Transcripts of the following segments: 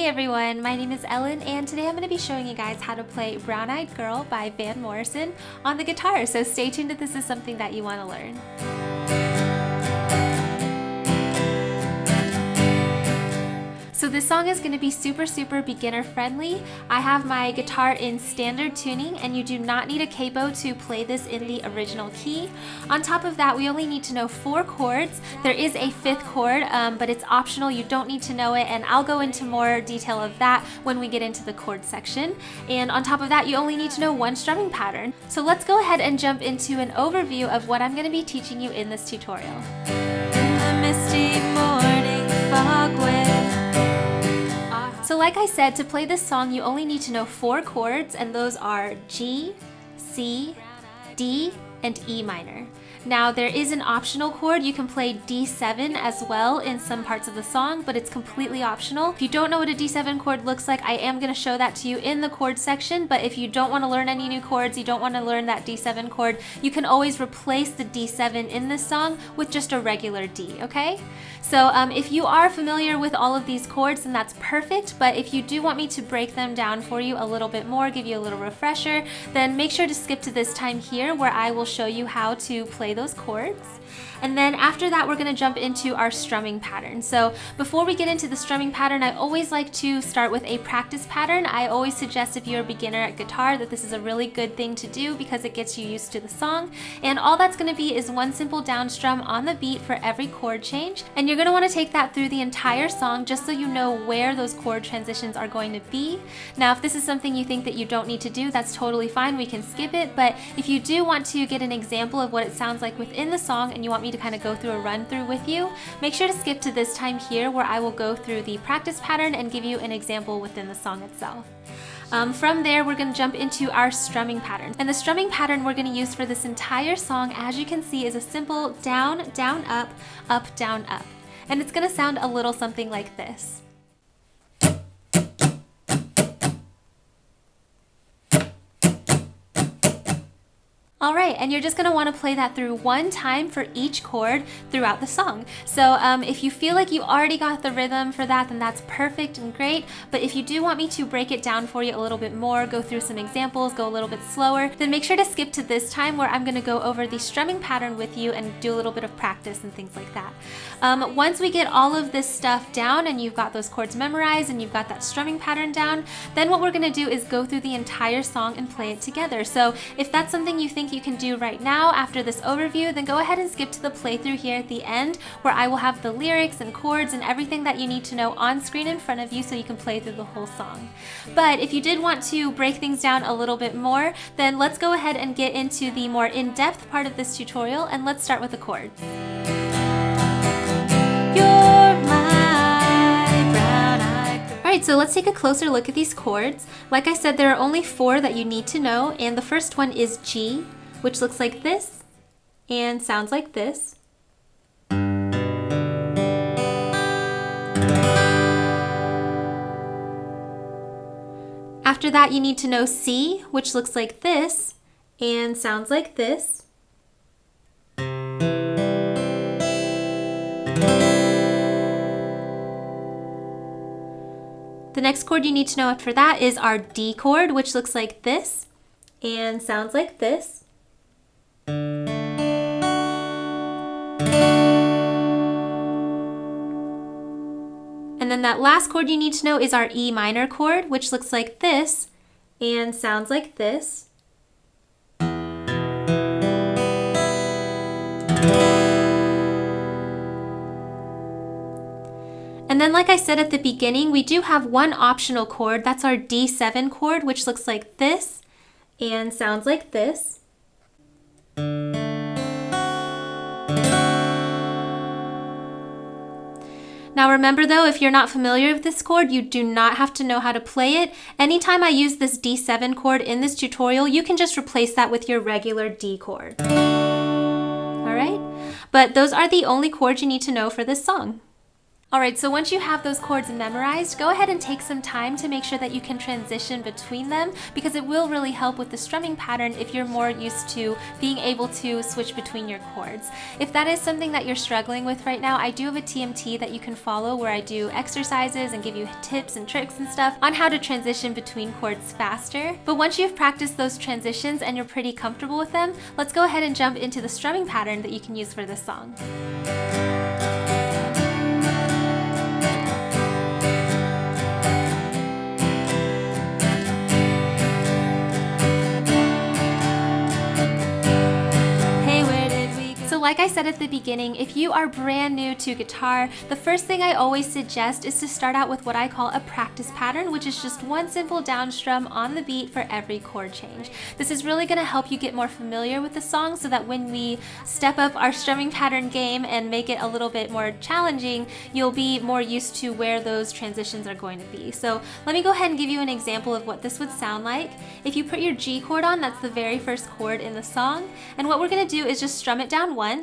everyone, my name is Ellen and today I'm going to be showing you guys how to play Brown Eyed Girl by Morrison on the guitar, so stay tuned if this is something that you want to learn. So this song is going to be super beginner friendly. I have my guitar in standard tuning and you do not need a capo to play this in the original key. On top of that, we only need to know 4 chords. There is a 5th chord, but it's optional. You don't need to know it, and I'll go into more detail of that when we get into the chord section. And on top of that, you only need to know 1 strumming pattern. So let's go ahead and jump into an overview of what I'm going to be teaching you in this tutorial. In the misty morning fog So like I said, to play this song, you only need to know 4 chords, and those are G, C, D, and E minor. Now there is an optional chord. You can play D7 as well in some parts of the song, but it's completely optional. If you don't know what a D7 chord looks like, I am going to show that to you in the chord section, but if you don't want to learn any new chords, you don't want to learn that D7 chord, you can always replace the D7 in this song with just a regular D, okay? So if you are familiar with all of these chords, then that's perfect, but if you do want me to break them down for you a little bit more, give you a little refresher, then make sure to skip to this time here where I will show you how to play those chords. And then after that, we're going to jump into our strumming pattern. So before we get into the strumming pattern, I always like to start with a practice pattern. I always suggest if you're a beginner at guitar that this is a really good thing to do because it gets you used to the song. And all that's going to be is 1 simple down strum on the beat for every chord change. And you're going to want to take that through the entire song just so you know where those chord transitions are going to be. Now, if this is something you think that you don't need to do, that's totally fine. We can skip it. But if you do want to get an example of what it sounds like within the song and you want me to kind of go through a run through with you, make sure to skip to this time here where I will go through the practice pattern and give you an example within the song itself. From there, we're going to jump into our strumming pattern. And the strumming pattern we're going to use for this entire song, as you can see, is a simple down, down, up, down, up. And it's going to sound a little something like this. Alright, and you're just going to want to play that through 1 time for each chord throughout the song. So if you feel like you already got the rhythm for that, then that's perfect and great. But if you do want me to break it down for you a little bit more, go through some examples, go a little bit slower, then make sure to skip to this time where I'm going to go over the strumming pattern with you and do a little bit of practice and things like that. Once we get all of this stuff down and you've got those chords memorized and you've got that strumming pattern down, then what we're going to do is go through the entire song and play it together. So if that's something you think you can do right now after this overview, then go ahead and skip to the playthrough here at the end where I will have the lyrics and chords and everything that you need to know on screen in front of you so you can play through the whole song. But if you did want to break things down a little bit more, then let's go ahead and get into the more in-depth part of this tutorial, and let's start with the chords. Alright, so let's take a closer look at these chords. Like I said, there are only 4 that you need to know, and the first one is G, which looks like this and sounds like this. After that, you need to know C, which looks like this and sounds like this. The next chord you need to know after that is our D chord, which looks like this and sounds like this. And then that last chord you need to know is our E minor chord, which looks like this and sounds like this. And then, like I said at the beginning, we do have 1 optional chord. That's our D7 chord, which looks like this and sounds like this. Now remember though, if you're not familiar with this chord, you do not have to know how to play it. Anytime I use this D7 chord in this tutorial, you can just replace that with your regular D chord. Alright? But those are the only chords you need to know for this song. Alright, so once you have those chords memorized, go ahead and take some time to make sure that you can transition between them, because it will really help with the strumming pattern if you're more used to being able to switch between your chords. If that is something that you're struggling with right now, I do have a TMT that you can follow where I do exercises and give you tips and tricks and stuff on how to transition between chords faster. But once you've practiced those transitions and you're pretty comfortable with them, let's go ahead and jump into the strumming pattern that you can use for this song. Like I said at the beginning, if you are brand new to guitar, the first thing I always suggest is to start out with what I call a practice pattern, which is just one simple down strum on the beat for every chord change. This is really going to help you get more familiar with the song so that when we step up our strumming pattern game and make it a little bit more challenging, you'll be more used to where those transitions are going to be. So let me go ahead and give you an example of what this would sound like. If you put your G chord on, that's the very first chord in the song, and what we're going to do is just strum it down once.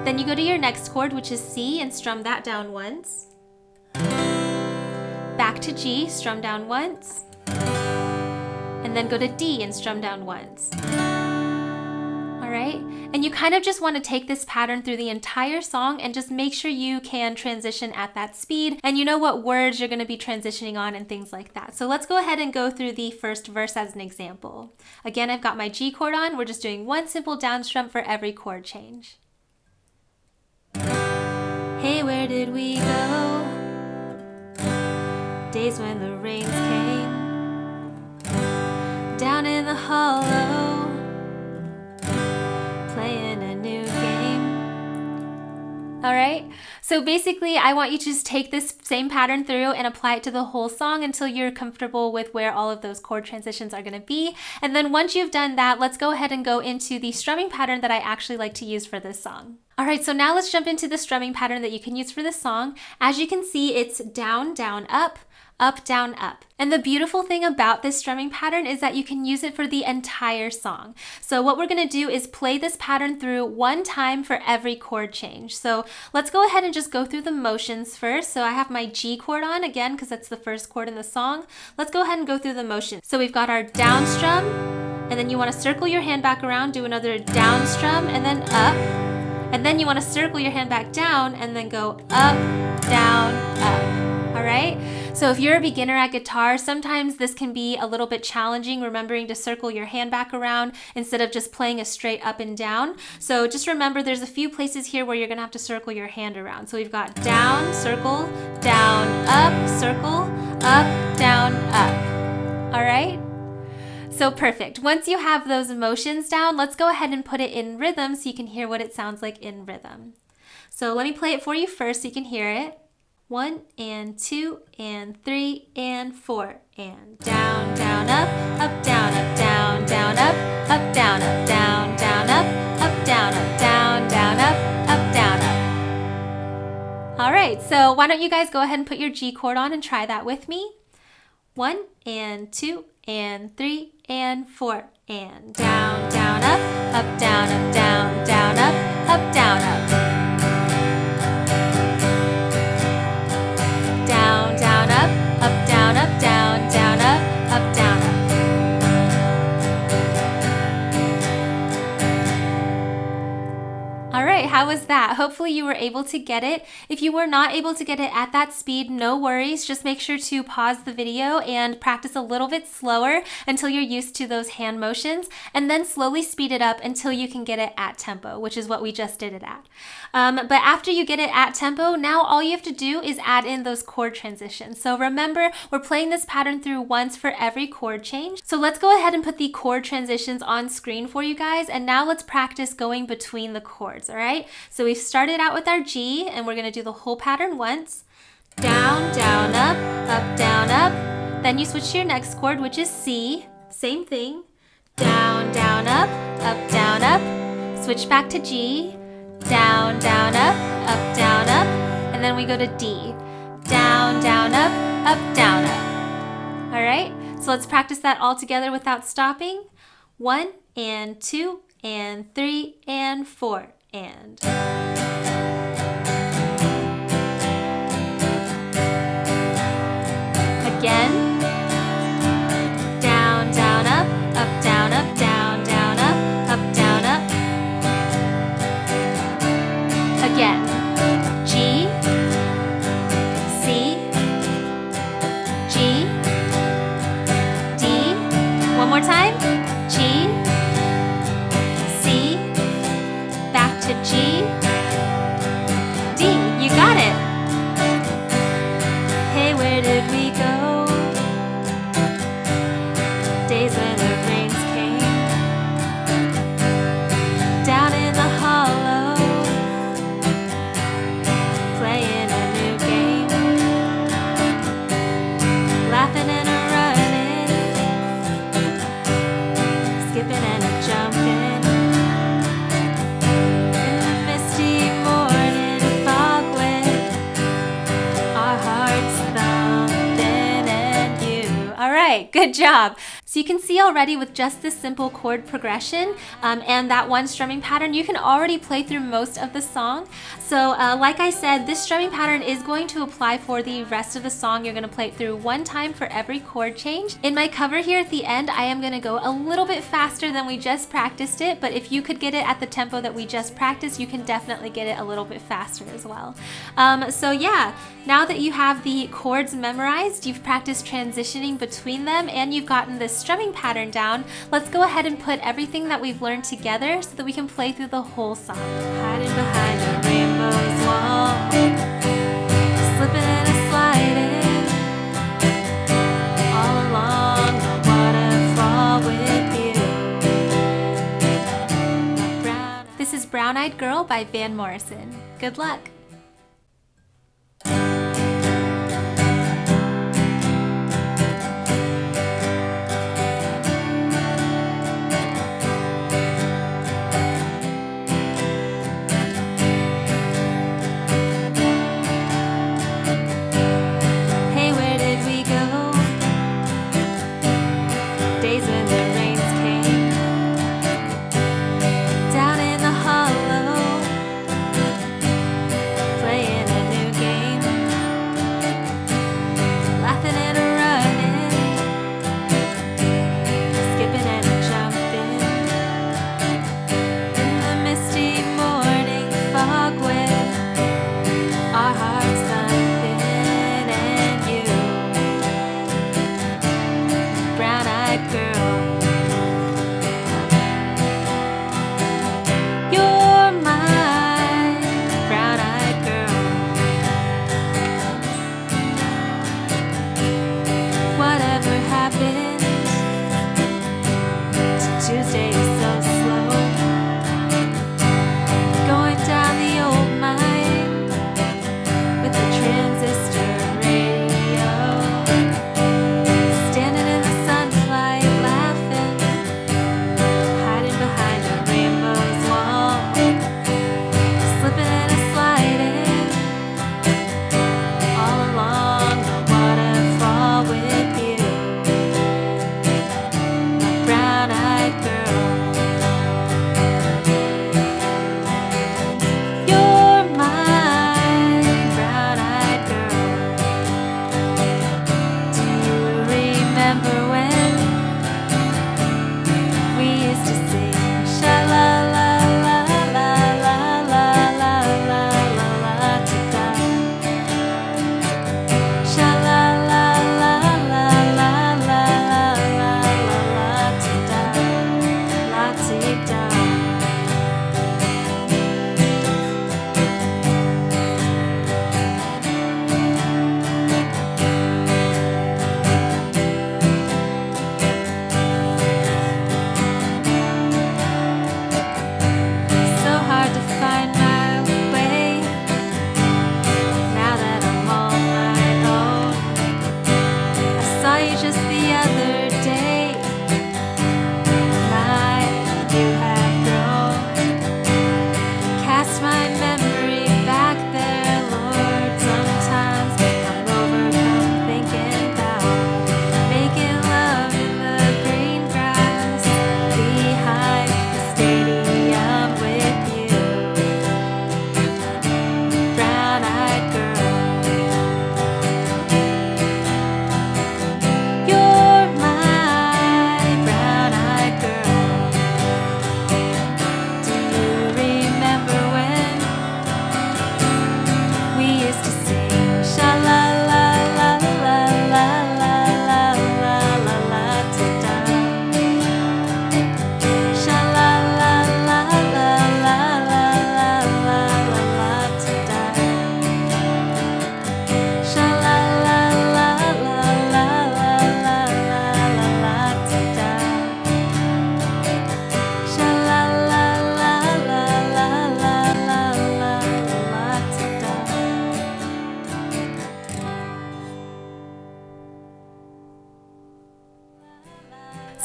Then you go to your next chord, which is C, and strum that down once. Back to G, strum down once. And then go to D and strum down once. Alright? And you kind of just want to take this pattern through the entire song and just make sure you can transition at that speed and you know what words you're going to be transitioning on and things like that. So let's go ahead and go through the first verse as an example. Again, I've got my G chord on. We're just doing one simple down strum for every chord change. Hey, where did we go? Days when the rains came down in the hollow, playing a new game. Alright, so basically I want you to just take this same pattern through and apply it to the whole song until you're comfortable with where all of those chord transitions are going to be. And then once you've done that, let's go ahead and go into the strumming pattern that I actually like to use for this song. Alright, so now let's jump into the strumming pattern that you can use for this song. As you can see, it's down, down, up, down, up. And the beautiful thing about this strumming pattern is that you can use it for the entire song. So what we're going to do is play this pattern through one time for every chord change. So let's go ahead and just go through the motions first. So I have my G chord on again because that's the first chord in the song. Let's go ahead and go through the motions. So we've got our down strum, and then you want to circle your hand back around, do another down strum, and then up. And then you want to circle your hand back down and then go up, down, up. Alright? So if you're a beginner at guitar, sometimes this can be a little bit challenging, remembering to circle your hand back around instead of just playing a straight up and down. So just remember there's a few places here where you're going to have to circle your hand around. So we've got down, circle, down, up, circle, up, down, up. Alright? So perfect. Once you have those motions down, let's go ahead and put it in rhythm so you can hear what it sounds like in rhythm. So let me play it for you first so you can hear it. 1 and 2 and 3 and 4 and down, down, up, down, up, down, down, up, down, up, down, down, up, down, up, down, down, up, down, up. All right, so why don't you guys go ahead and put your G chord on and try that with me. 1 and 2 and 3 and 4 and down, down, up, down, up, down, down, up, down, up. Down, down, up, down, up, down, down, up, down, up. All right, how was that? Hopefully you were able to get it. If you were not able to get it at that speed, no worries. Just make sure to pause the video and practice a little bit slower until you're used to those hand motions, and then slowly speed it up until you can get it at tempo, which is what we just did it at. But after you get it at tempo, now all you have to do is add in those chord transitions. So remember, we're playing this pattern through once for every chord change. So let's go ahead and put the chord transitions on screen for you guys, and now let's practice going between the chords, all right? So we've started out with our G, and we're gonna do the whole pattern once. Down, down, up, down, up. Then you switch to your next chord, which is C. Same thing. Down, down, up, down, up. Switch back to G. Down, down, up, down, up. And then we go to D. Down, down, up, down, up. All right, so let's practice that all together without stopping. 1 and 2 and 3 and 4 and. Okay, good job. So you can see already with just this simple chord progression and that one strumming pattern, you can already play through most of the song. So like I said, this strumming pattern is going to apply for the rest of the song. You're gonna play it through one time for every chord change. In my cover here at the end, I am gonna go a little bit faster than we just practiced it, but if you could get it at the tempo that we just practiced, you can definitely get it a little bit faster as well. So yeah, now that you have the chords memorized, you've practiced transitioning between them, and you've gotten this strumming pattern down, let's go ahead and put everything that we've learned together so that we can play through the whole song. Hiding behind a rainbow's wall, slipping and sliding all along the waterfall with you. This is Brown Eyed Girl by Van Morrison. Good luck.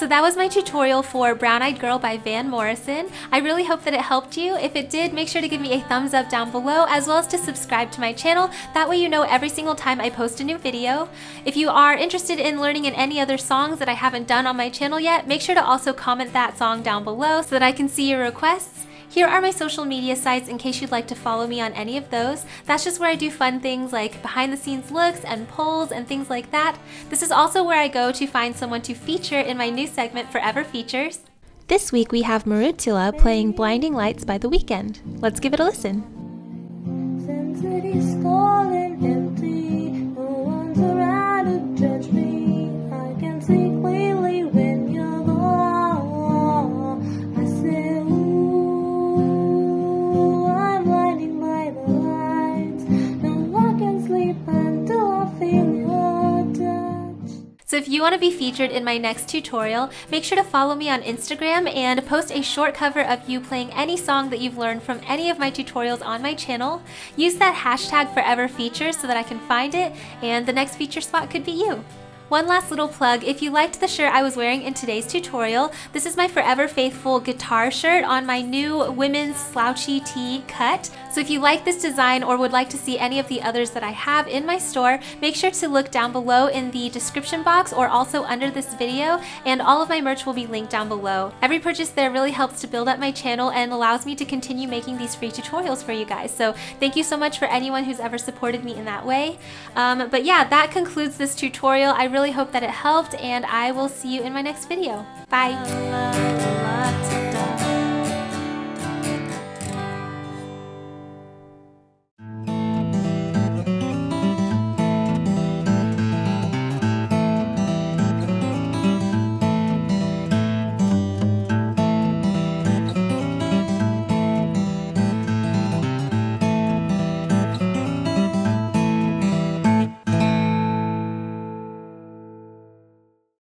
So that was my tutorial for Brown Eyed Girl by Van Morrison. I really hope that it helped you. If it did, make sure to give me a thumbs up down below, as well as to subscribe to my channel. That way you know every single time I post a new video. If you are interested in learning in any other songs that I haven't done on my channel yet, make sure to also comment that song down below so that I can see your requests. Here are my social media sites in case you'd like to follow me on any of those. That's just where I do fun things like behind the scenes looks and polls and things like that. This is also where I go to find someone to feature in my new segment, Forever Features. This week we have Marutula playing Blinding Lights by The Weeknd. Let's give it a listen. Since it is cold and empty, no one's around to judge me. I can see clearly when you're gone. I say, ooh, I'm blinding by the lights. No, I can sleep until I feel your touch. So if you want to be featured in my next tutorial, make sure to follow me on Instagram and post a short cover of you playing any song that you've learned from any of my tutorials on my channel. Use that hashtag Forever Features so that I can find it, and the next feature spot could be you. One last little plug, if you liked the shirt I was wearing in today's tutorial, this is my Forever Faithful guitar shirt on my new women's slouchy tee cut. So if you like this design or would like to see any of the others that I have in my store, make sure to look down below in the description box or also under this video, and all of my merch will be linked down below. Every purchase there really helps to build up my channel and allows me to continue making these free tutorials for you guys. So thank you so much for anyone who's ever supported me in that way. But yeah, that concludes this tutorial. I really hope that it helped, and I will see you in my next video. Bye!